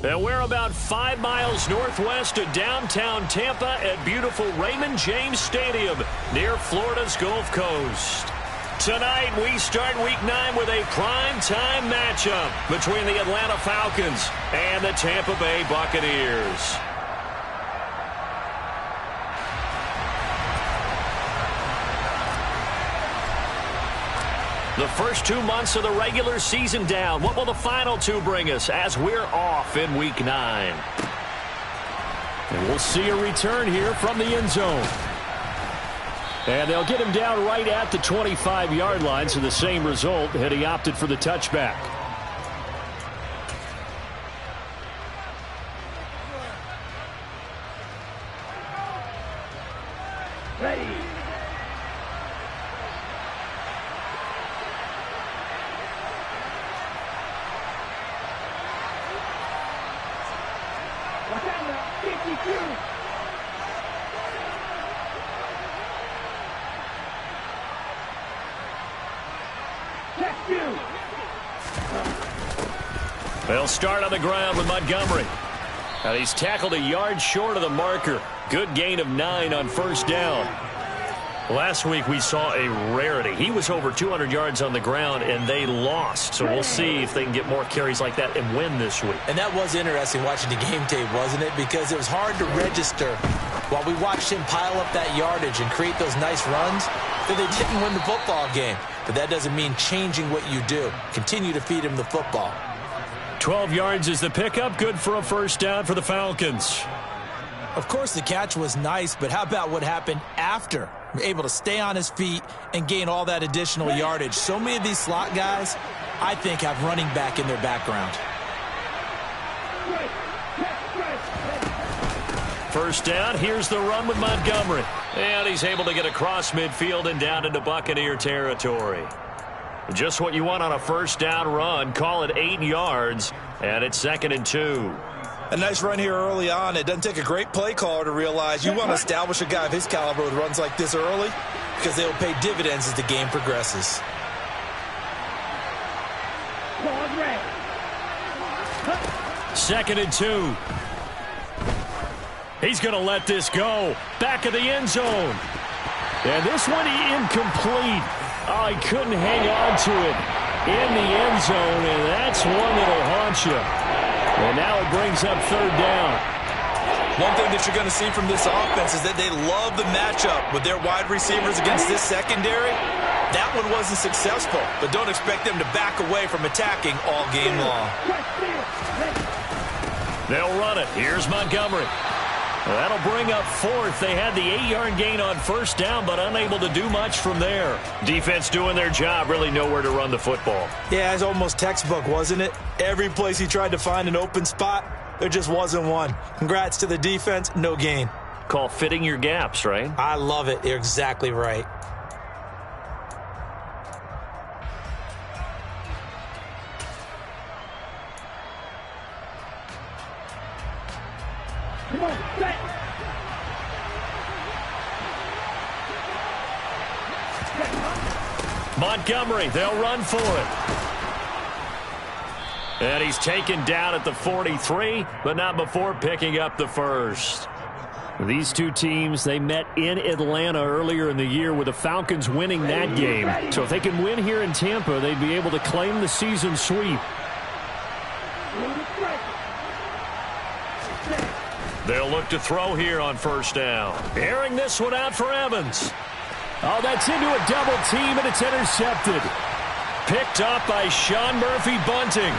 And we're about 5 miles northwest of downtown Tampa at beautiful Raymond James Stadium near Florida's Gulf Coast. Tonight, we start Week 9 with a prime-time matchup between the Atlanta Falcons and the Tampa Bay Buccaneers. The first 2 months of the regular season down. What will the final 2 bring us as we're off in Week 9? And we'll see a return here from the end zone. And they'll get him down right at the 25-yard line, so the same result had he opted for the touchback. Ready. They'll start on the ground with Montgomery. Now he's tackled a yard short of the marker. Good gain of 9 on first down. Last week we saw a rarity. He was over 200 yards on the ground, and they lost. So we'll see if they can get more carries like that and win this week. And that was interesting watching the game tape, wasn't it? Because it was hard to register while we watched him pile up that yardage and create those nice runs that they didn't win the football game. But that doesn't mean changing what you do. Continue to feed him the football. 12 yards is the pickup. Good for a first down for the Falcons. Of course, the catch was nice, but how about what happened after? Able to stay on his feet and gain all that additional yardage. So many of these slot guys, I think, have running back in their background. First down, here's the run with Montgomery. And he's able to get across midfield and down into Buccaneer territory. Just what you want on a first down run. Call it 8 yards, and it's 2nd and 2. A nice run here early on. It doesn't take a great play caller to realize you want to establish a guy of his caliber with runs like this early because they'll pay dividends as the game progresses. 2nd and 2. He's going to let this go. Back of the end zone. And this one incomplete. Oh, he couldn't hang on to it in the end zone, and that's one that'll haunt you. And now it brings up 3rd down. One thing that you're going to see from this offense is that they love the matchup with their wide receivers against this secondary. That one wasn't successful, but don't expect them to back away from attacking all game long. They'll run it. Here's Montgomery. That'll bring up 4th. They had the 8-yard gain on first down, but unable to do much from there. Defense doing their job, really nowhere to run the football. Yeah, it's almost textbook, wasn't it? Every place he tried to find an open spot, there just wasn't one. Congrats to the defense, no gain. Call fitting your gaps, right? I love it. You're exactly right. Montgomery, they'll run for it. And he's taken down at the 43, but not before picking up the first. These two teams, they met in Atlanta earlier in the year with the Falcons winning that game. So if they can win here in Tampa, they'd be able to claim the season sweep. They'll look to throw here on first down. Airing this one out for Evans. Oh, that's into a double team, and it's intercepted. Picked up by Sean Murphy-Bunting.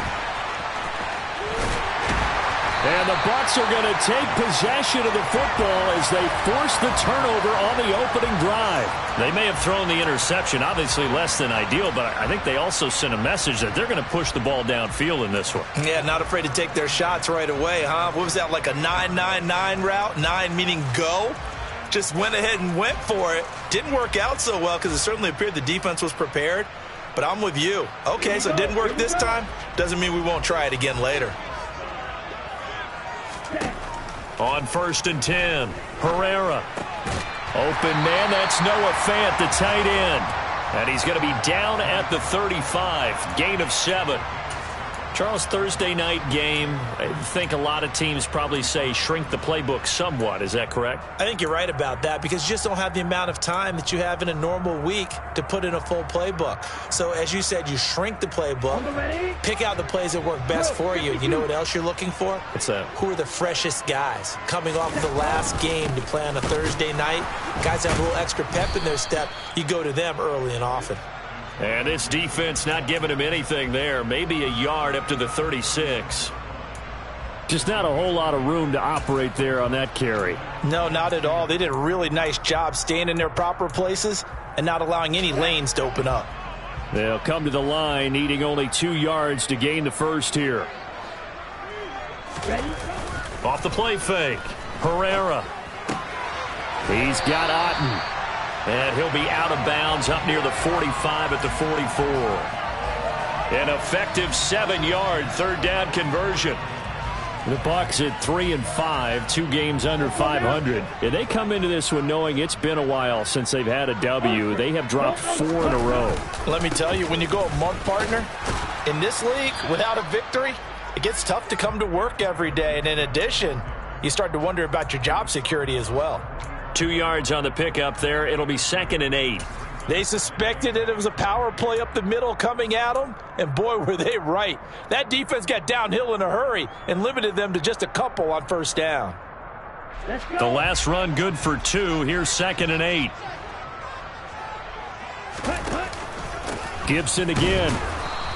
And the Bucs are going to take possession of the football as they force the turnover on the opening drive. They may have thrown the interception, obviously less than ideal, but I think they also sent a message that they're going to push the ball downfield in this one. Yeah, not afraid to take their shots right away, huh? What was that, like a 9-9-9 route? 9 meaning go? Just went ahead and went for it. Didn't work out so well because it certainly appeared the defense was prepared. But I'm with you. Okay, so it didn't work this time. Doesn't mean we won't try it again later. On 1st and 10, Herrera. Open man, that's Noah Fant, the tight end. And he's going to be down at the 35, gain of 7. Charles, Thursday night game, I think a lot of teams probably say shrink the playbook somewhat. Is that correct? I think you're right about that because you just don't have the amount of time that you have in a normal week to put in a full playbook. So, as you said, you shrink the playbook, pick out the plays that work best for you. You know what else you're looking for? What's that? Who are the freshest guys coming off of the last game to play on a Thursday night? Guys have a little extra pep in their step. You go to them early and often. And this defense not giving him anything there. Maybe a yard up to the 36. Just not a whole lot of room to operate there on that carry. No, not at all. They did a really nice job staying in their proper places and not allowing any lanes to open up. They'll come to the line needing only 2 yards to gain the first here. Ready? Off the play fake. Herrera. He's got Otten. And he'll be out of bounds up near the 45 at the 44. An effective 7-yard third down conversion. The Bucs at 3-5, 2 games under 500. And they come into this one knowing it's been a while since they've had a W. They have dropped 4 in a row. Let me tell you, when you go a month, partner, in this league without a victory, it gets tough to come to work every day. And in addition, you start to wonder about your job security as well. 2 yards on the pickup there. It'll be 2nd and 8. They suspected it was a power play up the middle coming at them, and boy, were they right. That defense got downhill in a hurry and limited them to just a couple on first down. The last run good for 2. Here's 2nd and 8. Gibson again.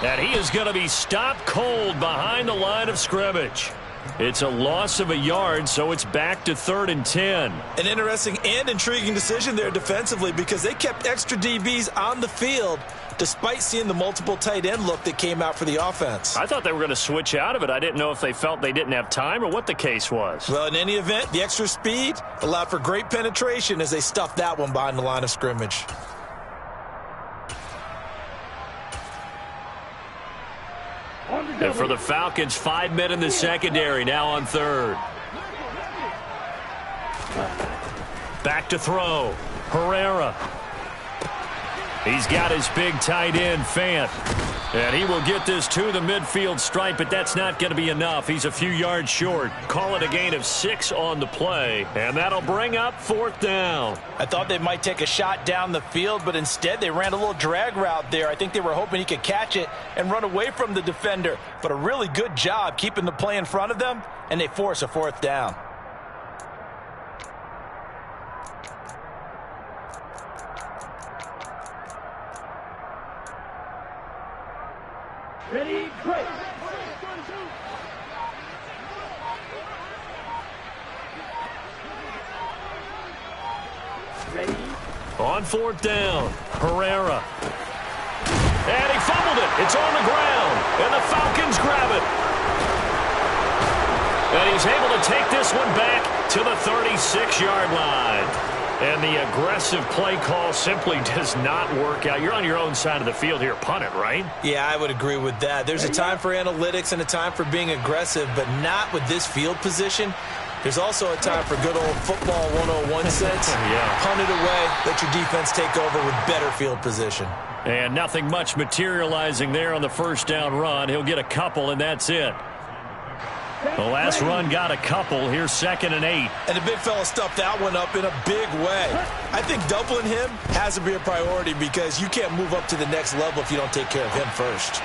And he is going to be stopped cold behind the line of scrimmage. It's a loss of a yard, so it's back to 3rd and 10. An interesting and intriguing decision there defensively because they kept extra DBs on the field despite seeing the multiple tight end look that came out for the offense. I thought they were going to switch out of it. I didn't know if they felt they didn't have time or what the case was. Well, in any event, the extra speed allowed for great penetration as they stuffed that one behind the line of scrimmage. And for the Falcons, 5 men in the secondary, now on 3rd. Back to throw. Herrera. He's got his big tight end, Fant. And he will get this to the midfield stripe, but that's not going to be enough. He's a few yards short. Call it a gain of 6 on the play, and that'll bring up 4th down. I thought they might take a shot down the field, but instead they ran a little drag route there. I think they were hoping he could catch it and run away from the defender, but a really good job keeping the play in front of them, and they force a 4th down. Ready, go. Ready. On 4th down, Herrera. And he fumbled it. It's on the ground, and the Falcons grab it. And he's able to take this one back to the 36-yard line. And the aggressive play call simply does not work out. You're on your own side of the field here. Punt it, right? Yeah, I would agree with that. There's a time for analytics and a time for being aggressive, but not with this field position. There's also a time for good old football 101 sense. Yeah. Punt it away. Let your defense take over with better field position. And nothing much materializing there on the first down run. He'll get a couple, and that's it. The last run got a couple. Here's 2nd and 8. And the big fella stuffed that one up in a big way. I think doubling him has to be a priority because you can't move up to the next level if you don't take care of him first.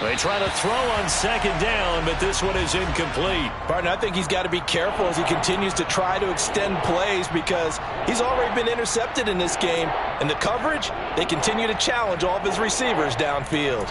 They try to throw on 2nd down, but this one is incomplete. Partner, I think he's got to be careful as he continues to try to extend plays because he's already been intercepted in this game. And the coverage, they continue to challenge all of his receivers downfield.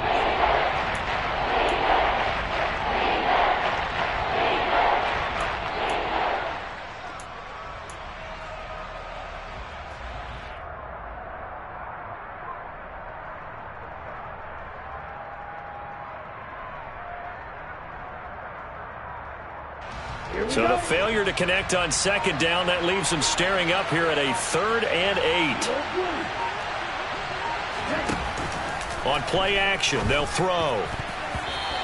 So the failure to connect on 2nd down, that leaves them staring up here at a 3rd and 8. On play action, they'll throw.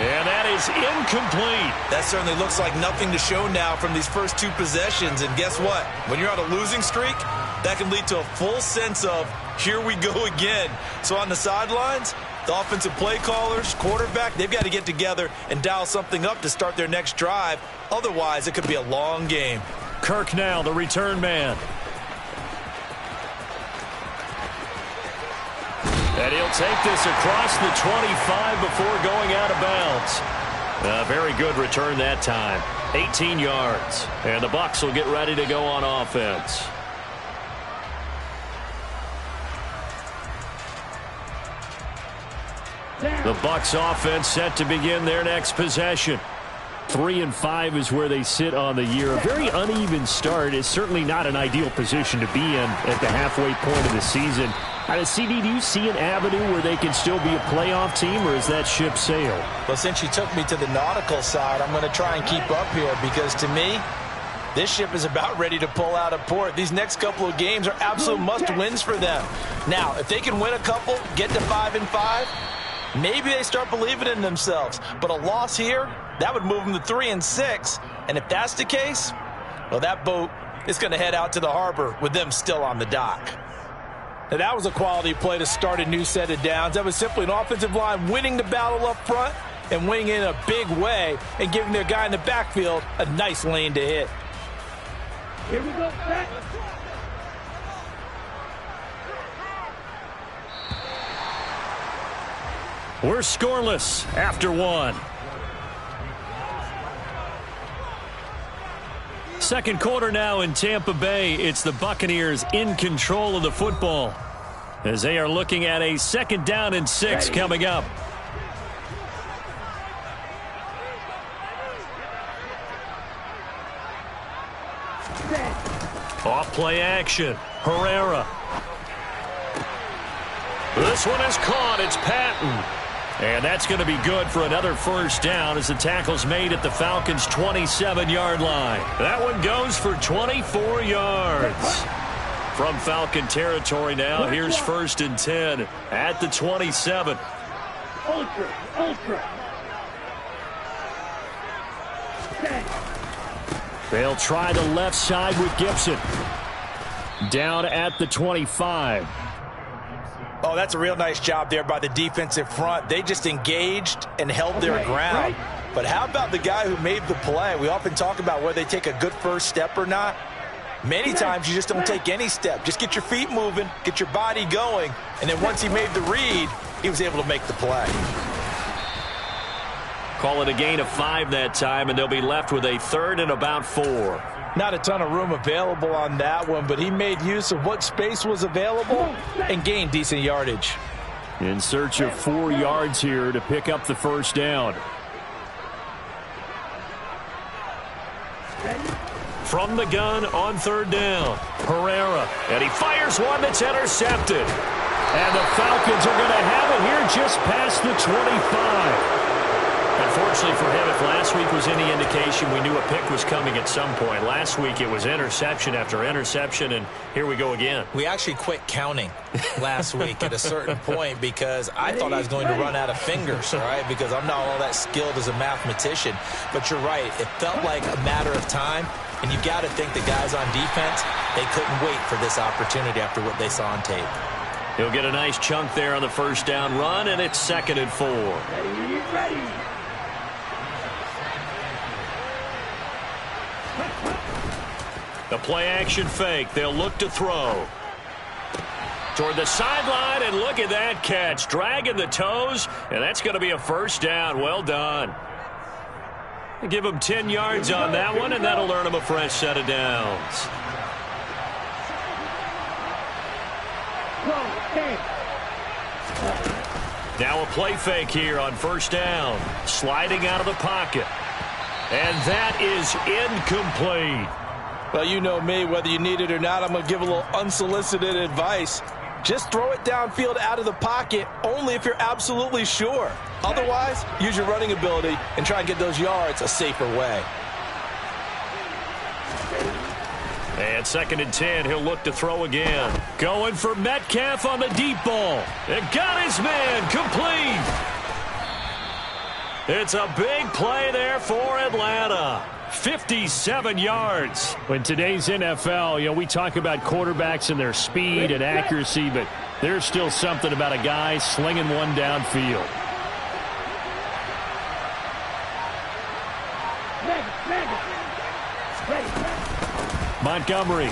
And that is incomplete. That certainly looks like nothing to show now from these first 2 possessions. And guess what? When you're on a losing streak, that can lead to a full sense of, here we go again. So on the sidelines, The offensive play callers, quarterback, they've got to get together and dial something up to start their next drive. Otherwise, it could be a long game. Kirk now, the return man. And he'll take this across the 25 before going out of bounds. A very good return that time. 18 yards. And the Bucs will get ready to go on offense. The Bucs offense set to begin their next possession. 3-5 is where they sit on the year. A very uneven start is certainly not an ideal position to be in at the halfway point of the season. CD, do you see an avenue where they can still be a playoff team, or is that ship sailed? Well, since you took me to the nautical side, I'm going to try and keep up here because to me, this ship is about ready to pull out of port. These next couple of games are absolute must-wins for them. Now, if they can win a couple, get to 5-5, maybe they start believing in themselves. But a loss here, that would move them to 3-6. And if that's the case, well, that boat is going to head out to the harbor with them still on the dock. Now, that was a quality play to start a new set of downs. That was simply an offensive line winning the battle up front and winning in a big way and giving their guy in the backfield a nice lane to hit. Here we go. Back. We're scoreless after one. Second quarter now in Tampa Bay. It's the Buccaneers in control of the football as they are looking at a 2nd down and 6 coming up. Off play action. Herrera. This one is caught. It's Patton. And that's going to be good for another first down as the tackle's made at the Falcons' 27-yard line. That one goes for 24 yards. From Falcon territory now, here's 1st and 10 at the 27. Ultra. They'll try the left side with Gibson. Down at the 25. Oh, that's a real nice job there by the defensive front. They just engaged and held their ground. But how about the guy who made the play? We often talk about whether they take a good first step or not. Many times you just don't take any step. Just get your feet moving, get your body going, and then once he made the read, he was able to make the play. Call it a gain of 5 that time, and they'll be left with a 3rd and about 4. Not a ton of room available on that one, but he made use of what space was available and gained decent yardage. In search of 4 yards here to pick up the first down. From the gun on 3rd down, Herrera. And he fires one that's intercepted. And the Falcons are going to have it here just past the 25. Unfortunately for him, if last week was any indication, we knew a pick was coming at some point. Last week it was interception after interception, and here we go again. We actually quit counting last week at a certain point because I thought I was going to run out of fingers, all right, because I'm not all that skilled as a mathematician. But you're right. It felt like a matter of time, and you've got to think the guys on defense, they couldn't wait for this opportunity after what they saw on tape. He'll get a nice chunk there on the first down run, and it's 2nd and 4. Ready. The play-action fake. They'll look to throw. Toward the sideline, and look at that catch. Dragging the toes, and that's going to be a first down. Well done. Give him 10 yards on that one, and that'll earn him a fresh set of downs. Now a play fake here on first down. Sliding out of the pocket. And that is incomplete. Well, you know me, whether you need it or not, I'm going to give a little unsolicited advice. Just throw it downfield out of the pocket only if you're absolutely sure. Otherwise, use your running ability and try and get those yards a safer way. And 2nd and 10, he'll look to throw again. Going for Metcalf on the deep ball. And got his man complete. It's a big play there for Atlanta. 57 yards. In today's NFL, we talk about quarterbacks and their speed and accuracy, but There's still something about a guy slinging one downfield. Montgomery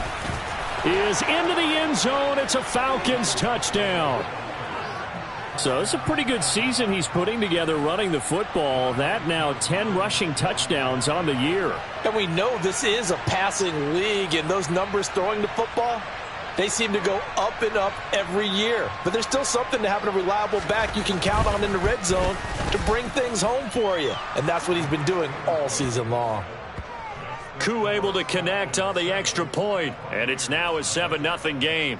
is into the end zone. It's a Falcons touchdown. So it's a pretty good season he's putting together running the football. That now 10 rushing touchdowns on the year. And we know this is a passing league, and those numbers throwing the football, they seem to go up and up every year. But there's still something to having a reliable back you can count on in the red zone to bring things home for you. And that's what he's been doing all season long. Koo able to connect on the extra point, and it's now a 7-0 game.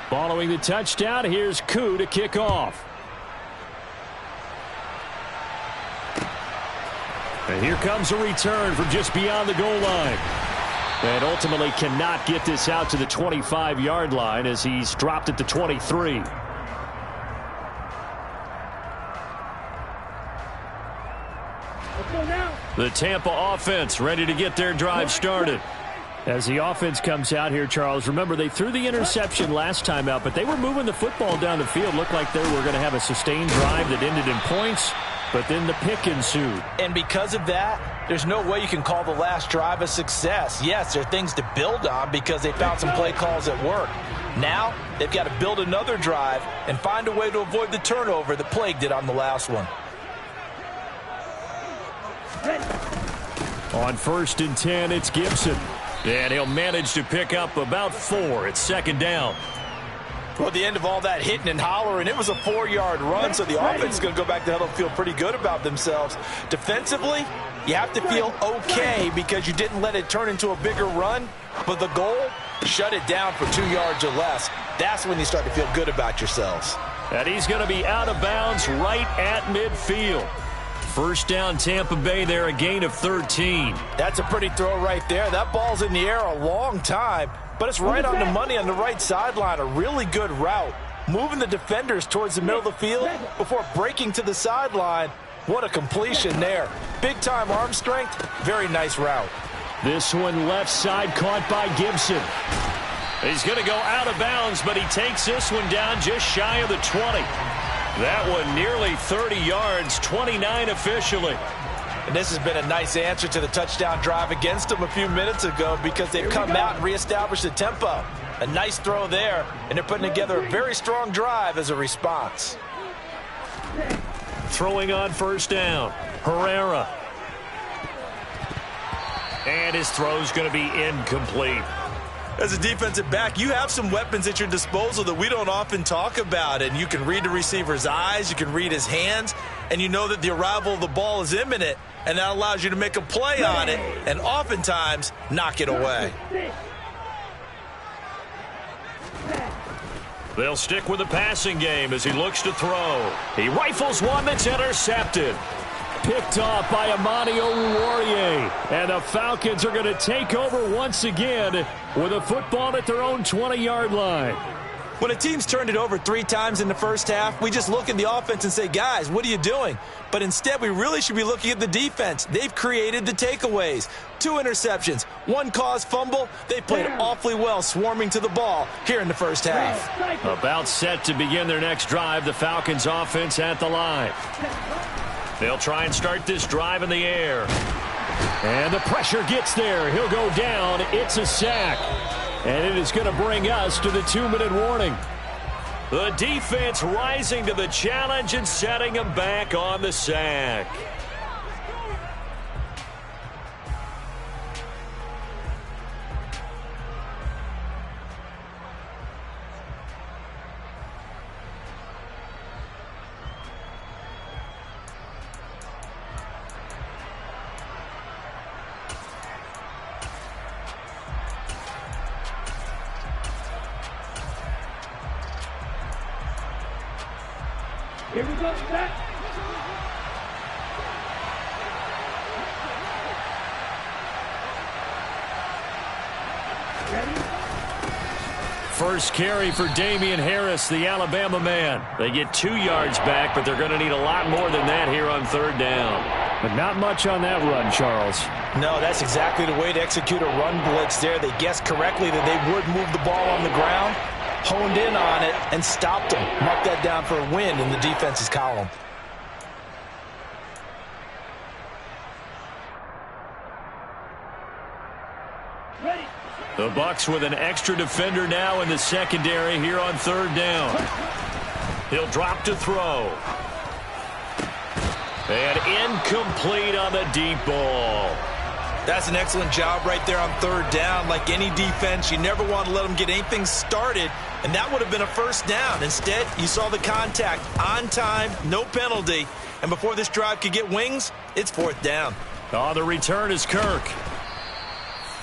Following the touchdown, here's Koo to kick off. And here comes a return from just beyond the goal line. And ultimately cannot get this out to the 25-yard line as he's dropped at the 23. The Tampa offense ready to get their drive started. As the offense comes out here, Charles, remember they threw the interception last time out, but they were moving the football down the field. Looked like they were going to have a sustained drive that ended in points, but then the pick ensued. And because of that, there's no way you can call the last drive a success. Yes, there are things to build on because they found some play calls that work. Now, they've got to build another drive and find a way to avoid the turnover that plagued it on the last one. On 1st and 10, it's Gibson. And he'll manage to pick up about 4. It's 2nd down. Well, at the end of all that hitting and hollering, it was a 4-yard run, so the offense is going to go back to huddle and feel pretty good about themselves. Defensively, you have to feel okay because you didn't let it turn into a bigger run, but the goal, shut it down for 2 yards or less. That's when you start to feel good about yourselves. And he's going to be out of bounds right at midfield. 1st down, Tampa Bay there, a gain of 13. That's a pretty throw right there. That ball's in the air a long time, but it's right on the money on the right sideline. A really good route. Moving the defenders towards the middle of the field before breaking to the sideline. What a completion there. Big-time arm strength. Very nice route. This one left side caught by Gibson. He's going to go out of bounds, but he takes this one down just shy of the 20. That one nearly 30 yards, 29 officially. And this has been a nice answer to the touchdown drive against them a few minutes ago because they've come out and reestablished the tempo. A nice throw there, and they're putting together a very strong drive as a response. Throwing on 1st down, Herrera. And his throw's going to be incomplete. As a defensive back, you have some weapons at your disposal that we don't often talk about, and you can read the receiver's eyes, you can read his hands, and you know that the arrival of the ball is imminent, and that allows you to make a play on it and oftentimes knock it away. They'll stick with the passing game as he looks to throw. He rifles one that's intercepted. Picked off by Amani Oruwariye. And the Falcons are going to take over once again with a football at their own 20-yard line. When a team's turned it over 3 times in the first half, we just look at the offense and say, guys, what are you doing? But instead, we really should be looking at the defense. They've created the takeaways. 2 interceptions, 1 caused fumble. They played awfully well swarming to the ball here in the first half. About set to begin their next drive, the Falcons offense at the line. They'll try and start this drive in the air. And the pressure gets there. He'll go down. It's a sack. And it is going to bring us to the 2-minute warning. The defense rising to the challenge and setting them back on the sack. Here we go, back. first carry for Damian Harris, the Alabama man. They get 2 yards back, but they're going to need a lot more than that here on third down. But not much on that run, Charles. No, that's exactly the way to execute a run blitz there. They guessed correctly that they would move the ball on the ground, honed in on it, and stopped them. Mark that down for a win in the defense's column. The Bucs with an extra defender now in the secondary here on third down. He'll drop to throw. And incomplete on the deep ball. That's an excellent job right there on third down. Like any defense, you never want to let them get anything started, and that would have been a first down. Instead, you saw the contact on time, no penalty, and before this drive could get wings, it's fourth down. On the return is Kirk.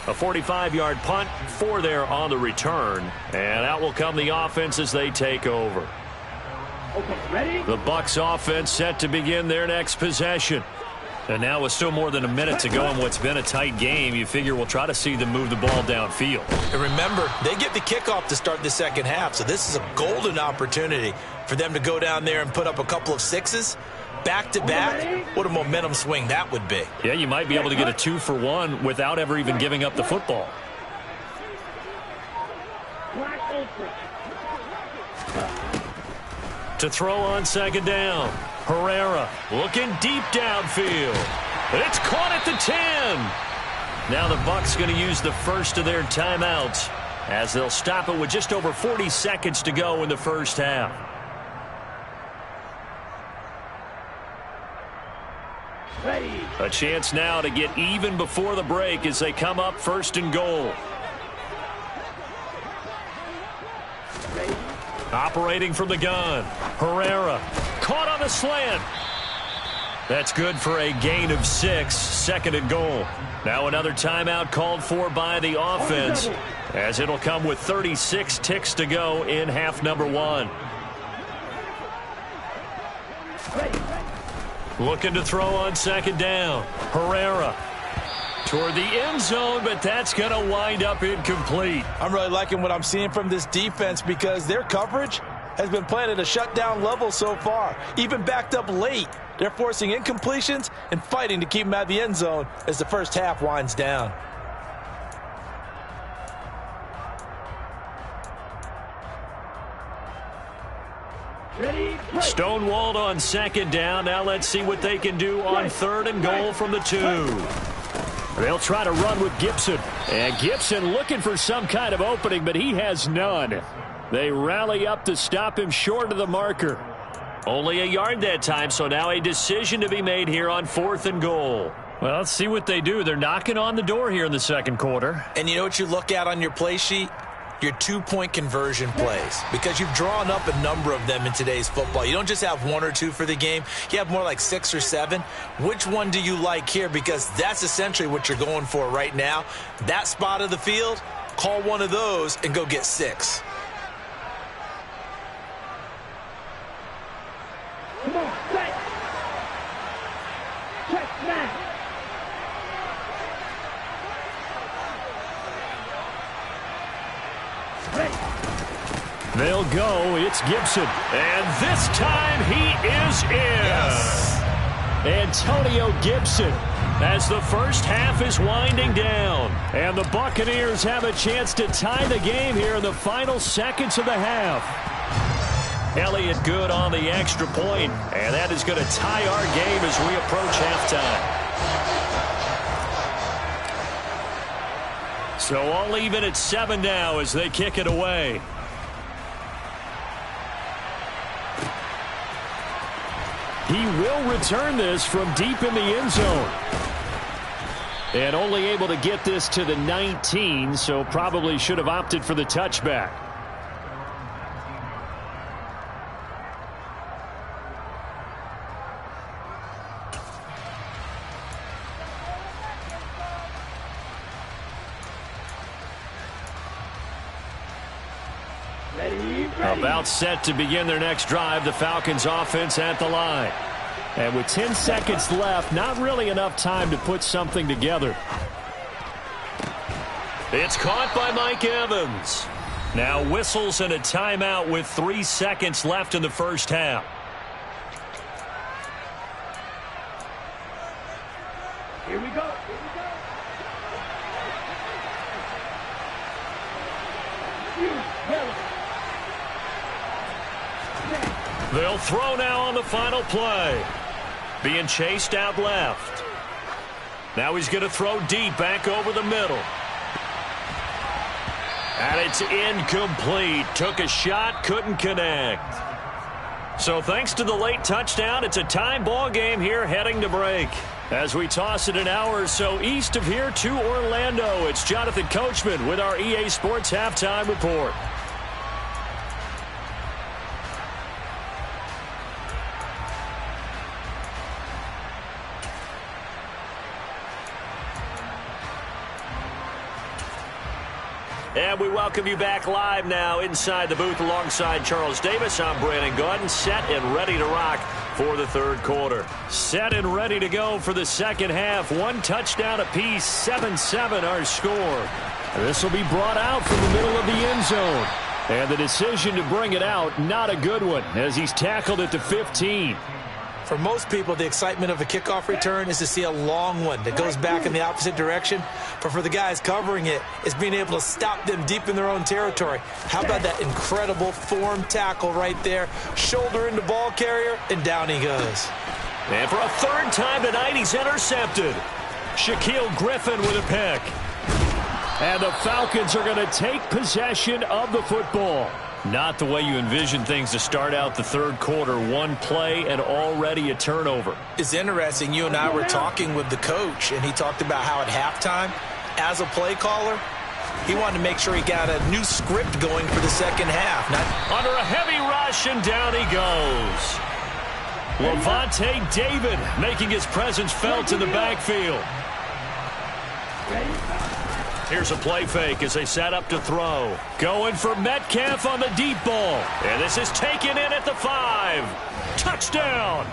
A 45-yard punt, 4 there on the return, and out will come the offense as they take over. Okay, ready? The Bucs offense set to begin their next possession. And now with still more than a minute to go in what's been a tight game, you figure we'll try to see them move the ball downfield. And remember, they get the kickoff to start the second half, so this is a golden opportunity for them to go down there and put up a couple of sixes. Back-to-back, what a momentum swing that would be. Yeah, you might be able to get a 2-for-1 without ever even giving up the football. To throw on second down. Herrera looking deep downfield. It's caught at the 10. Now the Bucs going to use the first of their timeouts as they'll stop it with just over 40 seconds to go in the first half. Ready. A chance now to get even before the break as they come up first and goal. Operating from the gun. Herrera caught on the slant. That's good for a gain of 6, second and goal. Now another timeout called for by the offense as it'll come with 36 ticks to go in half number 1. Looking to throw on second down. Herrera toward the end zone, but that's going to wind up incomplete. I'm really liking what I'm seeing from this defense because their coverage has been playing at a shutdown level so far. Even backed up late, they're forcing incompletions and fighting to keep them out of the end zone as the first half winds down. Stonewalled on second down. Now let's see what they can do on third and goal from the 2. They'll try to run with Gibson. And Gibson looking for some kind of opening, but he has none. They rally up to stop him short of the marker. Only a yard that time, so now a decision to be made here on fourth and goal. Well, let's see what they do. They're knocking on the door here in the second quarter. And you know what you look at on your play sheet? Your 2-point conversion plays, because you've drawn up a number of them in today's football. You don't just have 1 or 2 for the game. You have more like 6 or 7. Which one do you like here? Because that's essentially what you're going for right now. That spot of the field, call one of those and go get 6. Come on, set. Check now. They'll go. It's Gibson. And this time he is in. Yes. Antonio Gibson as the first half is winding down. And the Buccaneers have a chance to tie the game here in the final seconds of the half. Elliott good on the extra point, and that is going to tie our game as we approach halftime. So all even at 7 now as they kick it away. He will return this from deep in the end zone. And only able to get this to the 19, so probably should have opted for the touchback. About set to begin their next drive, the Falcons offense at the line. And with 10 seconds left, not really enough time to put something together. It's caught by Mike Evans. Now whistles and a timeout with 3 seconds left in the first half. Here we go. They'll throw now on the final play. Being chased out left. Now he's going to throw deep back over the middle. And it's incomplete. Took a shot, couldn't connect. So thanks to the late touchdown, it's a tie ball game here heading to break. As we toss it an hour or so east of here to Orlando, it's Jonathan Coachman with our EA Sports Halftime Report. And we welcome you back live now inside the booth alongside Charles Davis. I'm Brandon Gaudin, set and ready to rock for the third quarter. Set and ready to go for the second half. 1 touchdown apiece, 7-7 our score. This will be brought out from the middle of the end zone. And the decision to bring it out, not a good one, as he's tackled at the 15. For most people, the excitement of a kickoff return is to see a long one that goes back in the opposite direction. But for the guys covering it, it's being able to stop them deep in their own territory. How about that incredible form tackle right there? Shoulder into ball carrier, and down he goes. And for a third time tonight, he's intercepted. Shaquille Griffin with a pick. And the Falcons are going to take possession of the football. Not the way you envision things to start out the third quarter. 1 play and already a turnover. It's interesting. You and I were talking with the coach, and he talked about how at halftime, as a play caller, he wanted to make sure he got a new script going for the second half. Under a heavy rush, and down he goes. Lavonte David making his presence felt in the backfield. Here's a play fake as they set up to throw. Going for Metcalf on the deep ball. And this is taken in at the 5. Touchdown!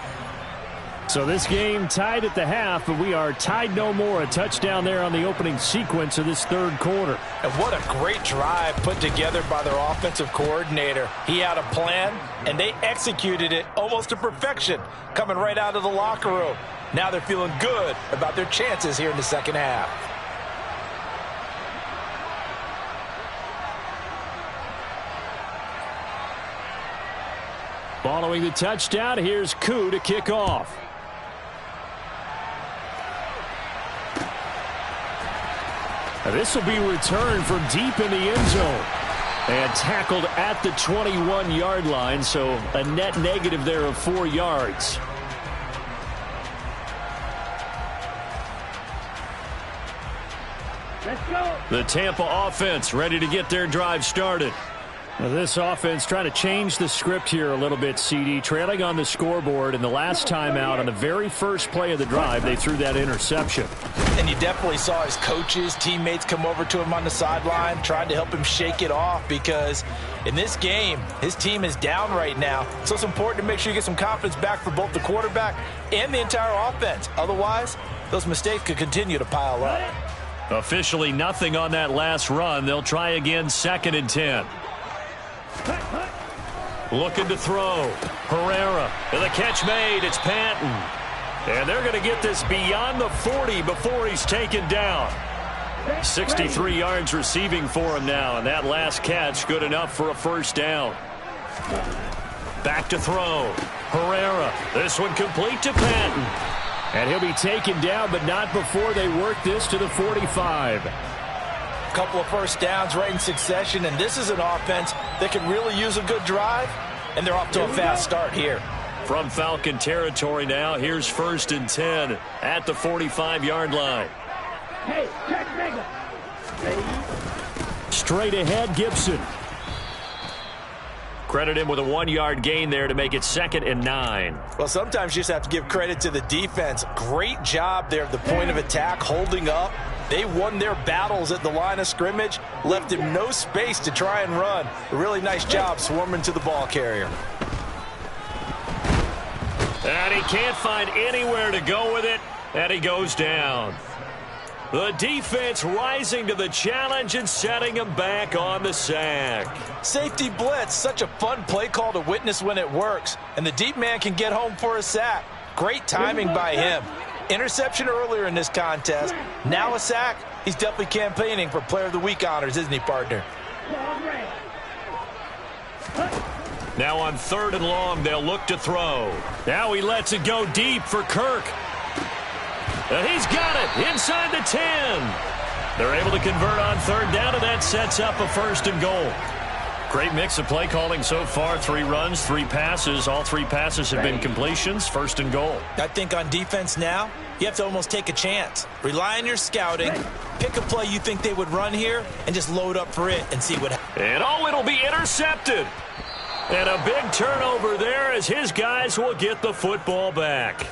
So this game tied at the half, but we are tied no more. A touchdown there on the opening sequence of this third quarter. And what a great drive put together by their offensive coordinator. He had a plan, and they executed it almost to perfection, coming right out of the locker room. Now they're feeling good about their chances here in the second half. Following the touchdown, here's Koo to kick off. This will be returned from deep in the end zone. And tackled at the 21-yard line, so a net negative there of 4 yards. Let's go. The Tampa offense ready to get their drive started. Now this offense trying to change the script here a little bit, CD. Trailing on the scoreboard, and the last time out on the very first play of the drive, they threw that interception. And you definitely saw his coaches, teammates come over to him on the sideline, tried to help him shake it off, because in this game, his team is down right now. So it's important to make sure you get some confidence back for both the quarterback and the entire offense. Otherwise, those mistakes could continue to pile up. Officially nothing on that last run. They'll try again, 2nd and 10. Looking to throw. Herrera. And the catch made. It's Patton. And they're going to get this beyond the 40 before he's taken down. 63 yards receiving for him now. And that last catch good enough for a first down. Back to throw. Herrera. This one complete to Patton. And he'll be taken down, but not before they work this to the 45. Couple of first downs right in succession, and this is an offense that can really use a good drive, and they're off to a fast start here. From Falcon territory now, here's 1st and 10 at the 45-yard line. Hey, check Mega. Straight ahead, Gibson. Credit him with a 1-yard gain there to make it 2nd and 9. Well, sometimes you just have to give credit to the defense. Great job there at the point of attack, holding up. They won their battles at the line of scrimmage, left him no space to try and run. A really nice job swarming to the ball carrier. And he can't find anywhere to go with it, and he goes down. The defense rising to the challenge and setting him back on the sack. Safety blitz, such a fun play call to witness when it works. And the deep man can get home for a sack. Great timing by him. Interception earlier in this contest. Now a sack. He's definitely campaigning for Player of the Week honors, isn't he, partner? Now on 3rd and long, they'll look to throw. Now he lets it go deep for Kirk. And he's got it inside the 10. They're able to convert on 3rd down, and that sets up a 1st and goal. Great mix of play calling so far. 3 runs, 3 passes. All 3 passes have been completions. 1st and goal. I think on defense now, you have to almost take a chance. Rely on your scouting. Pick a play you think they would run here and just load up for it and see what happens. And it'll be intercepted. And a big turnover there as his guys will get the football back.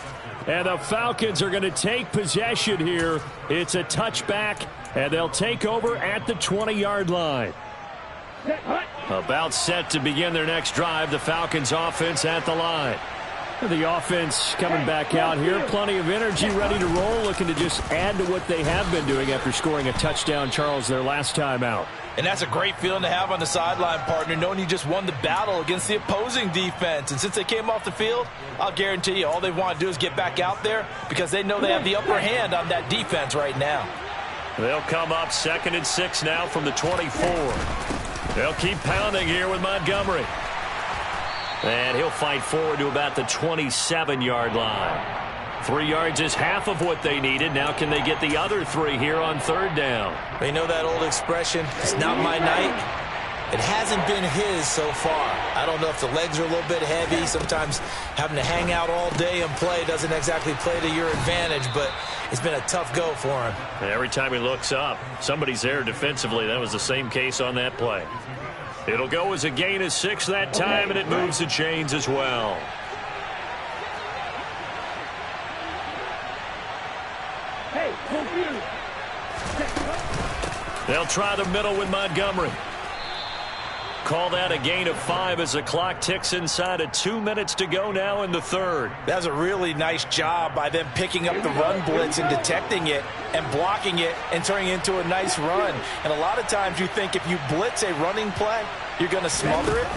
And the Falcons are going to take possession here. It's a touchback, and they'll take over at the 20-yard line. About set to begin their next drive. The Falcons offense at the line. The offense coming back out here. Plenty of energy, ready to roll, looking to just add to what they have been doing after scoring a touchdown, Charles, their last time out. And that's a great feeling to have on the sideline, partner, knowing you just won the battle against the opposing defense. And since they came off the field, I'll guarantee you all they want to do is get back out there because they know they have the upper hand on that defense right now. They'll come up 2nd and 6 now from the 24. They'll keep pounding here with Montgomery. And he'll fight forward to about the 27-yard line. 3 yards is half of what they needed. Now can they get the other 3 here on 3rd down? They know that old expression, it's not my night. It hasn't been his so far. I don't know if the legs are a little bit heavy. Sometimes having to hang out all day and play doesn't exactly play to your advantage, but it's been a tough go for him. Every time he looks up, somebody's there defensively. That was the same case on that play. It'll go as a gain of 6 that time, and it moves the chains as well. Hey, confused. They'll try the middle with Montgomery. Call that a gain of 5 as the clock ticks inside of 2 minutes to go now in the 3rd. That was a really nice job by them picking up the run blitz and detecting it and blocking it and turning it into a nice run. And a lot of times you think if you blitz a running play, you're going to smother it.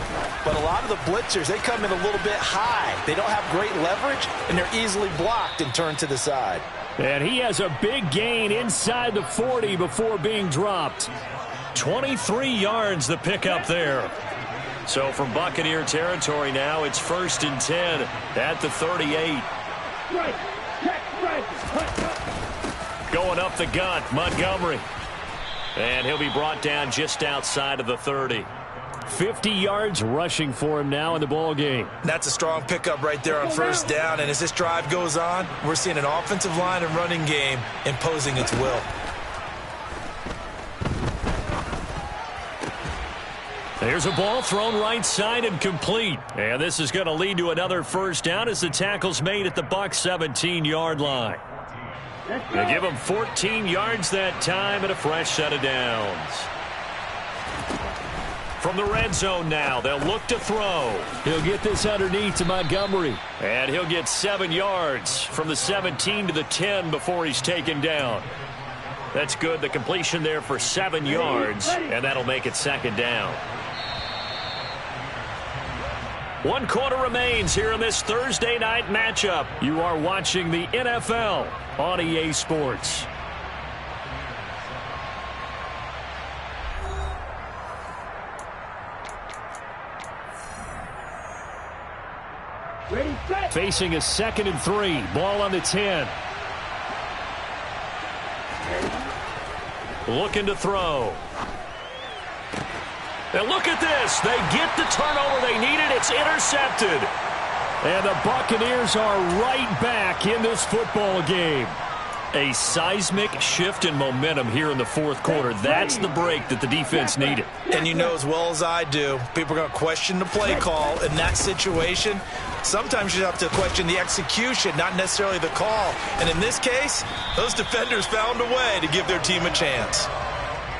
But a lot of the blitzers, they come in a little bit high. They don't have great leverage, and they're easily blocked and turned to the side. And he has a big gain inside the 40 before being dropped. 23 yards the pickup there. So from Buccaneer territory now, it's 1st and 10 at the 38. Going up the gut, Montgomery. And he'll be brought down just outside of the 30. 50 yards rushing for him now in the ball game. That's a strong pickup right there on 1st down. And as this drive goes on, we're seeing an offensive line and running game imposing its will. There's a ball thrown right side and complete. And this is going to lead to another 1st down as the tackle's made at the Bucs 17-yard line. They give him 14 yards that time and a fresh set of downs. From the red zone now, they'll look to throw. He'll get this underneath to Montgomery. And he'll get 7 yards from the 17 to the 10 before he's taken down. That's good. The completion there for 7 yards, and that'll make it 2nd down. 1 quarter remains here in this Thursday night matchup. You are watching the NFL on EA Sports. Ready, set. Facing a 2nd and 3. Ball on the 10. Looking to throw. And look at this. They get the turnover they needed. It's intercepted. And the Buccaneers are right back in this football game. A seismic shift in momentum here in the 4th quarter. That's the break that the defense needed. And you know as well as I do, people are going to question the play call in that situation. Sometimes you have to question the execution, not necessarily the call. And in this case, those defenders found a way to give their team a chance.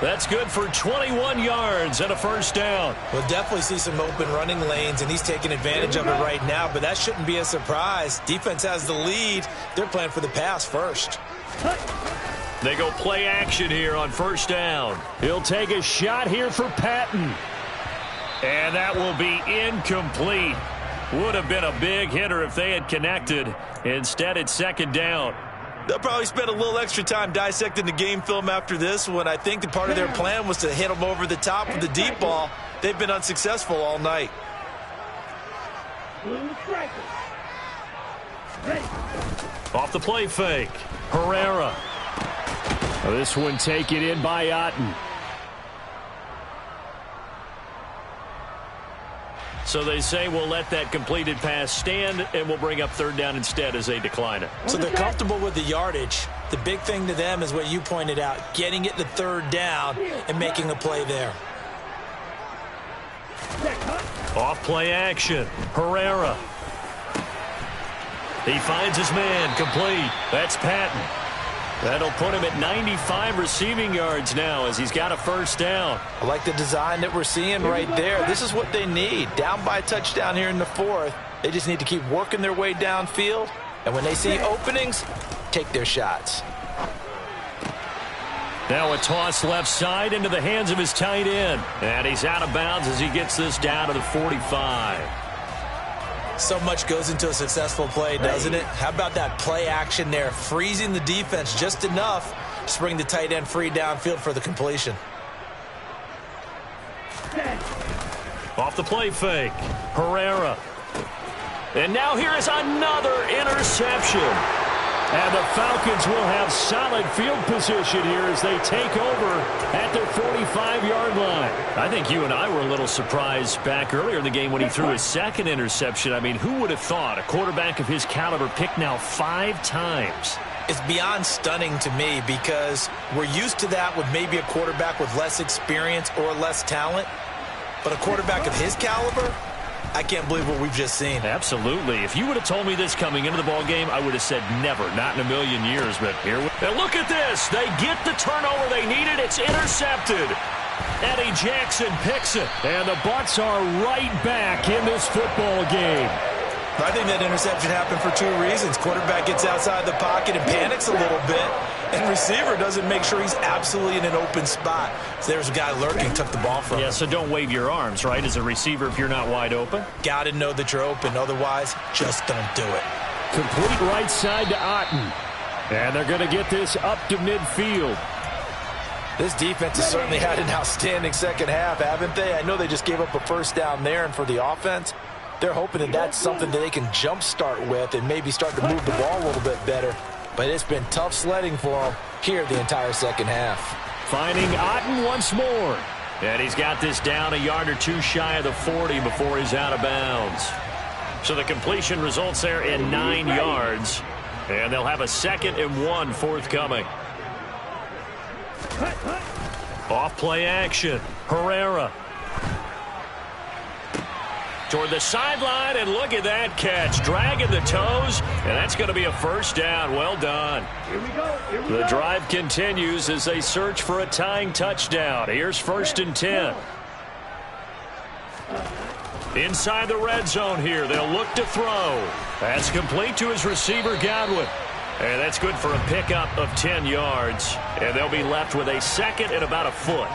That's good for 21 yards and a 1st down. We'll definitely see some open running lanes, and he's taking advantage of it right now, but that shouldn't be a surprise. Defense has the lead. They're playing for the pass first. They go play action here on first down. He'll take a shot here for Patton. And that will be incomplete. Would have been a big hitter if they had connected. Instead, it's second down. They'll probably spend a little extra time dissecting the game film after this one. I think that part of their plan was to hit them over the top with the deep ball. They've been unsuccessful all night. Off the play fake. Herrera. This one taken in by Otten. So they say we'll let that completed pass stand, and we'll bring up third down instead as they decline it. So they're comfortable with the yardage. The big thing to them is what you pointed out, getting it to third down and making a play there. Off play action. Herrera. He finds his man, complete. That's Patton. That'll put him at 95 receiving yards now as he's got a first down. I like the design that we're seeing right there. This is what they need. Down by a touchdown here in the fourth. They just need to keep working their way downfield. And when they see openings, take their shots. Now a toss left side into the hands of his tight end. And he's out of bounds as he gets this down to the 45. So much goes into a successful play, doesn't it? How about that play action there, freezing the defense just enough to bring the tight end free downfield for the completion. Off the play fake. Herrera. And now here is another interception. And the Falcons will have solid field position here as they take over at their 45-yard line. I think you and I were a little surprised back earlier in the game when he threw his second interception. I mean, who would have thought a quarterback of his caliber picked now 5 times? It's beyond stunning to me because we're used to that with maybe a quarterback with less experience or less talent. But a quarterback of his caliber, I can't believe what we've just seen. Absolutely. If you would have told me this coming into the ball game, I would have said never, not in a million years. But here we go. Look at this. They get the turnover they needed. It's intercepted. Eddie Jackson picks it. And the Bucs are right back in this football game. I think that interception happened for 2 reasons. Quarterback gets outside the pocket and panics a little bit. And receiver doesn't make sure he's absolutely in an open spot. So there's a guy lurking, took the ball from him. Yeah, so don't wave your arms, right, as a receiver if you're not wide open. Got to know that you're open. Otherwise, just don't do it. Complete right side to Otten. And they're going to get this up to midfield. This defense has certainly had an outstanding second half, haven't they? I know they just gave up a first down there, and for the offense, they're hoping that that's something that they can jumpstart with and maybe start to move the ball a little bit better. But it's been tough sledding for them here the entire second half. Finding Otten once more. And he's got this down a yard or 2 shy of the 40 before he's out of bounds. So the completion results there in 9 yards. And they'll have a 2nd and 1 forthcoming. Off play action. Herrera. Toward the sideline, and look at that catch. Dragging the toes, and that's going to be a first down. Well done. Here we go. The drive continues as they search for a tying touchdown. Here's 1st and 10. Inside the red zone here. They'll look to throw. That's complete to his receiver, Godwin. And that's good for a pickup of 10 yards. And they'll be left with a 2nd and about a foot.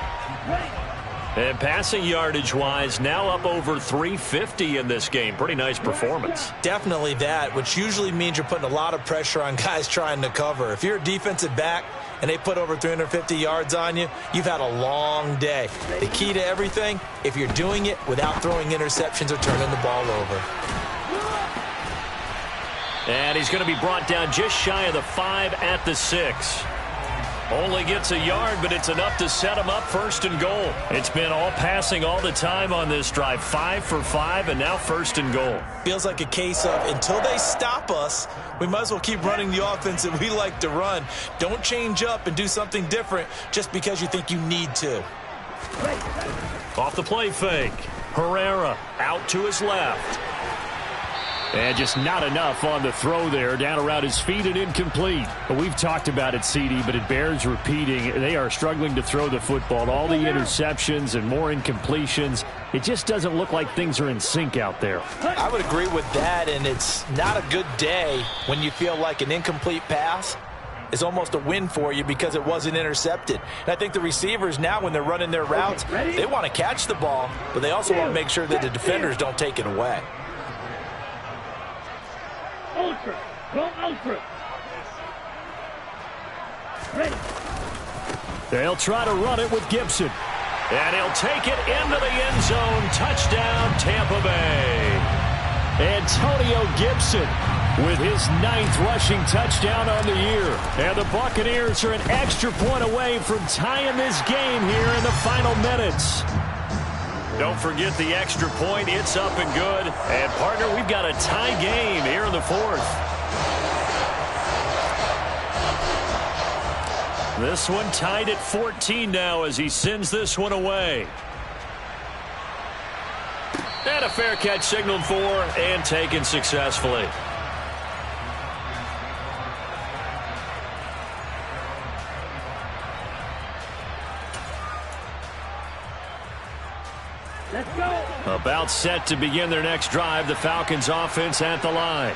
And passing yardage-wise, now up over 350 in this game. Pretty nice performance. Definitely that, which usually means you're putting a lot of pressure on guys trying to cover. If you're a defensive back and they put over 350 yards on you, you've had a long day. The key to everything, if you're doing it without throwing interceptions or turning the ball over. And he's going to be brought down just shy of the 5 at the 6. Only gets a yard, but it's enough to set him up 1st and goal. It's been all passing all the time on this drive. 5 for 5, and now 1st and goal. Feels like a case of until they stop us, we might as well keep running the offense that we like to run. Don't change up and do something different just because you think you need to. Off the play fake. Herrera out to his left. And just not enough on the throw there, down around his feet and incomplete. But we've talked about it, CD, but it bears repeating. They are struggling to throw the football. All the interceptions and more incompletions. It just doesn't look like things are in sync out there. I would agree with that, and it's not a good day when you feel like an incomplete pass is almost a win for you because it wasn't intercepted. And I think the receivers now, when they're running their routes, they want to catch the ball, but they also want to make sure that the defenders don't take it away. Ultra. Go ultra. Ready. They'll try to run it with Gibson. And he'll take it into the end zone. Touchdown, Tampa Bay. Antonio Gibson with his 9th rushing touchdown on the year. And the Buccaneers are an extra point away from tying this game here in the final minutes. Don't forget the extra point. It's up and good. And, partner, we've got a tie game here in the 4th. This one tied at 14 now as he sends this one away. And a fair catch signaled for and taken successfully. Let's go. About set to begin their next drive, the Falcons offense at the line.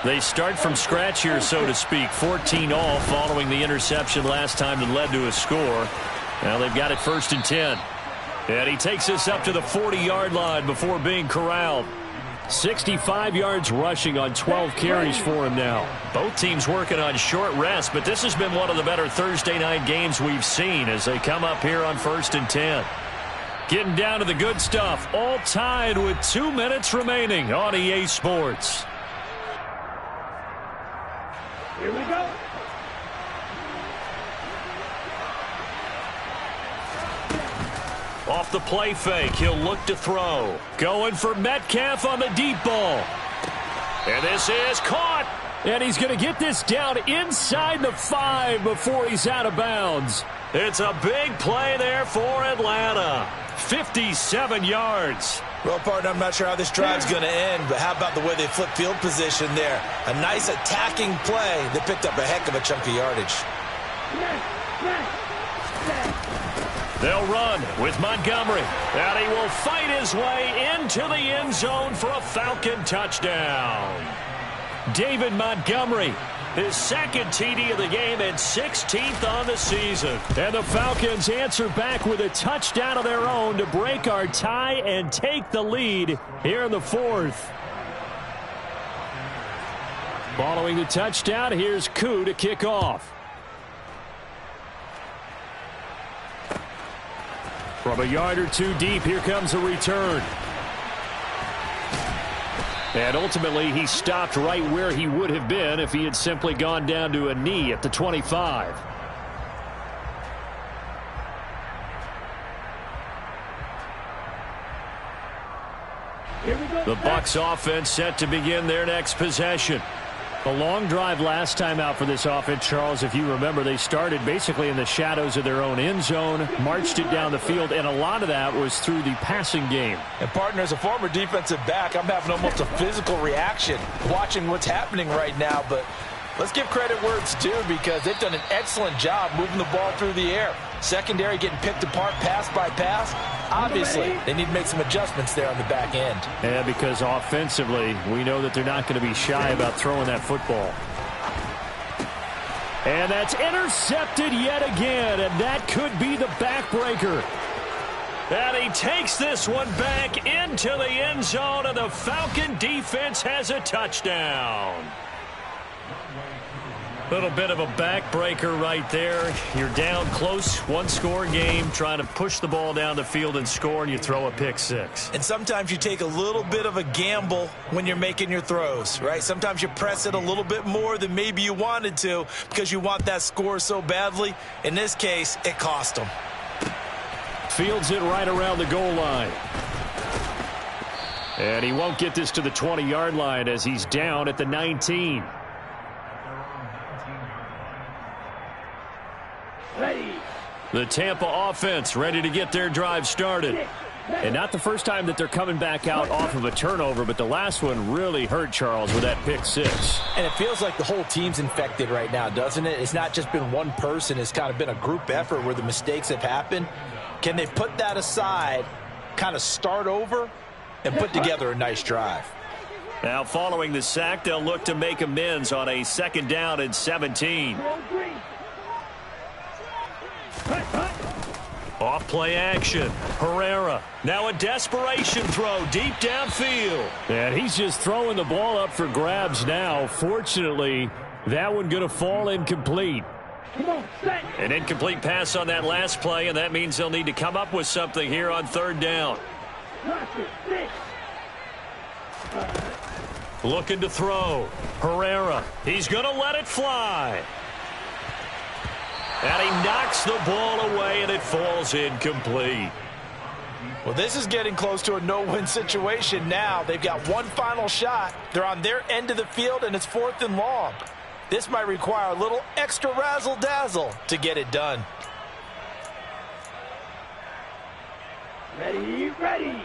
They start from scratch here, so to speak. 14 all following the interception last time that led to a score. Now they've got it 1st and 10. And he takes this up to the 40-yard line before being corralled. 65 yards rushing on 12 carries for him now. Both teams working on short rest, but this has been one of the better Thursday night games we've seen as they come up here on 1st and 10. Getting down to the good stuff, all tied with 2 minutes remaining on EA Sports. Here we go. Off the play fake, he'll look to throw. Going for Metcalf on the deep ball. And this is caught. And he's going to get this down inside the 5 before he's out of bounds. It's a big play there for Atlanta. 57 yards. Well, partner, I'm not sure how this drive's going to end, but how about the way they flip field position there? A nice attacking play that picked up a heck of a chunk of yardage. They'll run with Montgomery. And he will fight his way into the end zone for a Falcon touchdown. David Montgomery, his 2nd TD of the game and 16th on the season. And the Falcons answer back with a touchdown of their own to break our tie and take the lead here in the 4th. Following the touchdown, here's Koo to kick off. From a yard or 2 deep, here comes a return. And ultimately, he stopped right where he would have been if he had simply gone down to a knee at the 25. The Bucs offense set to begin their next possession. A long drive last time out for this offense, Charles. If you remember, they started basically in the shadows of their own end zone, marched it down the field, and a lot of that was through the passing game. And, partner, as a former defensive back, I'm having almost a physical reaction watching what's happening right now. But let's give credit where it's due because they've done an excellent job moving the ball through the air. Secondary getting picked apart pass by pass. Obviously, they need to make some adjustments there on the back end. Yeah, because offensively, we know that they're not going to be shy about throwing that football. And that's intercepted yet again, and that could be the backbreaker. And he takes this one back into the end zone, and the Falcon defense has a touchdown. Little bit of a backbreaker right there. You're down close, 1-score game, trying to push the ball down the field and score, and you throw a pick 6. And sometimes you take a little bit of a gamble when you're making your throws, right? Sometimes you press it a little bit more than maybe you wanted to because you want that score so badly. In this case, it cost them. Fields it right around the goal line. And he won't get this to the 20-yard line as he's down at the 19. Ready. The Tampa offense ready to get their drive started. And not the first time that they're coming back out off of a turnover, but the last one really hurt Charles with that pick 6. And it feels like the whole team's infected right now, doesn't it? It's not just been one person. It's kind of been a group effort where the mistakes have happened. Can they put that aside, kind of start over, and put together a nice drive? Now, following the sack, they'll look to make amends on a 2nd down and 17. Off play action. Herrera. Now a desperation throw deep downfield. And he's just throwing the ball up for grabs now. Fortunately, that one going to fall incomplete. Come on, set. An incomplete pass on that last play, and that means they'll need to come up with something here on 3rd down. Looking to throw. Herrera. He's going to let it fly. And he knocks the ball away, and it falls incomplete. Well, this is getting close to a no-win situation now. They've got one final shot. They're on their end of the field, and it's 4th and long. This might require a little extra razzle-dazzle to get it done. Ready, ready.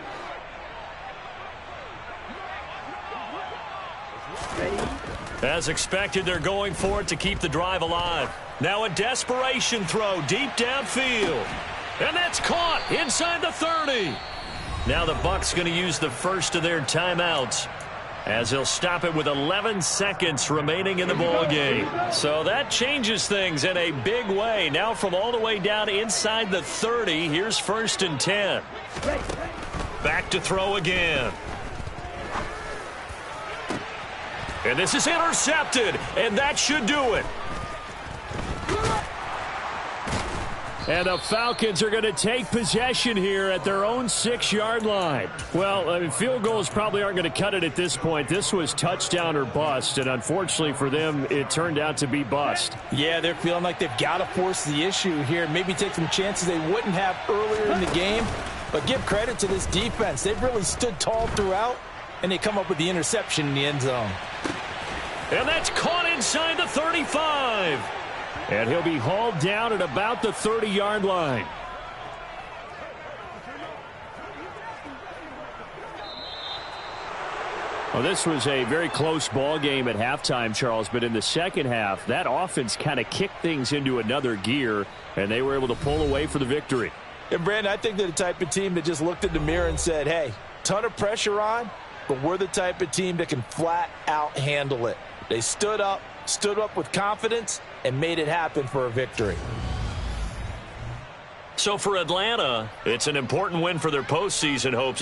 Ready. As expected, they're going for it to keep the drive alive. Now a desperation throw deep downfield. And that's caught inside the 30. Now the Bucs going to use the first of their timeouts, as they'll stop it with 11 seconds remaining in the ball game. So that changes things in a big way. Now from all the way down inside the 30, here's 1st and 10. Back to throw again. And this is intercepted, and that should do it. And the Falcons are going to take possession here at their own 6-yard line. Well, I mean, field goals probably aren't going to cut it at this point. This was touchdown or bust, and unfortunately for them, it turned out to be bust. Yeah, they're feeling like they've got to force the issue here, maybe take some chances they wouldn't have earlier in the game. But give credit to this defense. They've really stood tall throughout, and they come up with the interception in the end zone. And that's caught inside the 35. And he'll be hauled down at about the 30-yard line. Well, this was a very close ball game at halftime, Charles, but in the second half, that offense kind of kicked things into another gear, and they were able to pull away for the victory. And, Brandon, I think they're the type of team that just looked in the mirror and said, hey, ton of pressure on, but we're the type of team that can flat out handle it. They stood up with confidence, and made it happen for a victory. So for Atlanta, it's an important win for their postseason hopes.